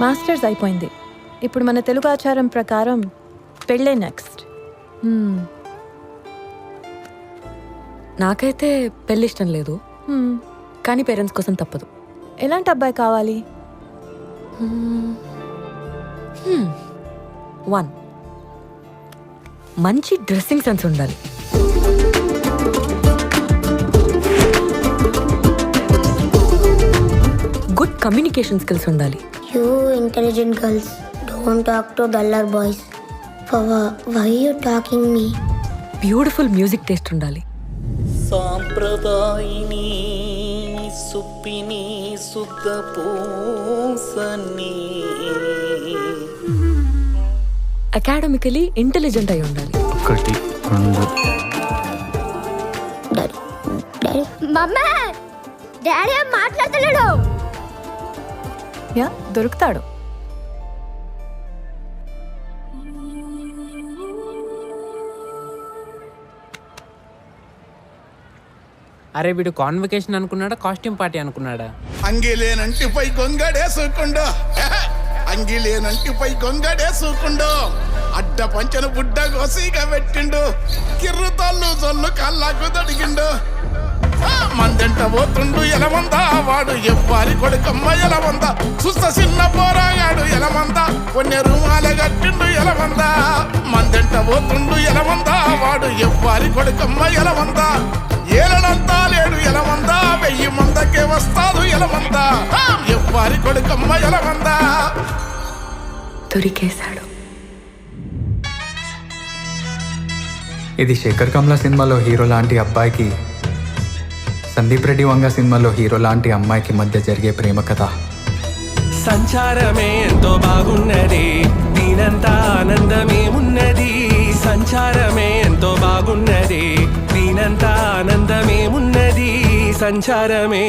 Masters అయిపోయింది. ఇప్పుడు మన తెలుగు ఆచారం ప్రకారం పెళ్ళే నెక్స్ట్. నాకైతే పెళ్ళి ఇష్టం లేదు, కానీ పేరెంట్స్ కోసం తప్పదు. ఎలాంటి అబ్బాయి కావాలి? 1, మంచి డ్రెస్సింగ్ సెన్స్ ఉండాలి. గుడ్ కమ్యూనికేషన్ స్కిల్స్ ఉండాలి. You intelligent girls, don't talk to duller boys. Why you talking me? Beautiful music taste ఉండాలి. సాంప్రదాయిని సుప్పిని శుద్ధ పూసని అకాడమికలీ ఇంటెలిజెంట్ అయి ఉండాలి. 1, 2 Daddy. మమ్మీ, డాడీ ఏం మాట్లాడతలేడు. యా, దొరుకుతాడు. అరే వీడు కాన్వకేషన్ అనుకున్నాడా కాస్ట్యూమ్ పార్టీ అనుకున్నాడా? అంగిలేనంటిపై గొంగడేసుకుండు, అంగిలేనంటిపై గొంగడేసుకుండు, అడ్డ పంచను బుడ్డ గోసిగా పెట్టిండు, కిర్రుతల్లు జొల్లు కళ్ళకు తడిగిండు. మందెంట పోతుండు ఎలమందా, వాడు ఎవ్వారి కొడుకమ్మ ఎలమందా, చూస్త చిన్న పోరాగాడు ఎలమందా, కొన్ని రూమాల కట్టిండు ఎలమందా. మందెంట పోతుండు ఎలమందా, వాడు ఎవ్వారి కొడుకమ్మ ఎలమందా, ఏలనంతా లేడు ఎలమందా, 1000 మందకే వస్తాడు ఎలమందా, ఎవ్వారి కొడుకమ్మ ఎలమందా. దొరికేశాడు. ఇది శేఖర్ కమ్ల సినిమాలో హీరో లాంటి అబ్బాయికి, సందీప్ రెడ్డి వంగ సినిమాలో హీరో లాంటి అమ్మాయికి మధ్య జరిగే ప్రేమ కథ. సంచారమే ఎంతో బాగున్నది, దీనంతా ఆనందమేమున్నది. సంచారమే ఎంతో బాగున్నది, దీనంతా ఆనందమేమున్నది. సంచారమే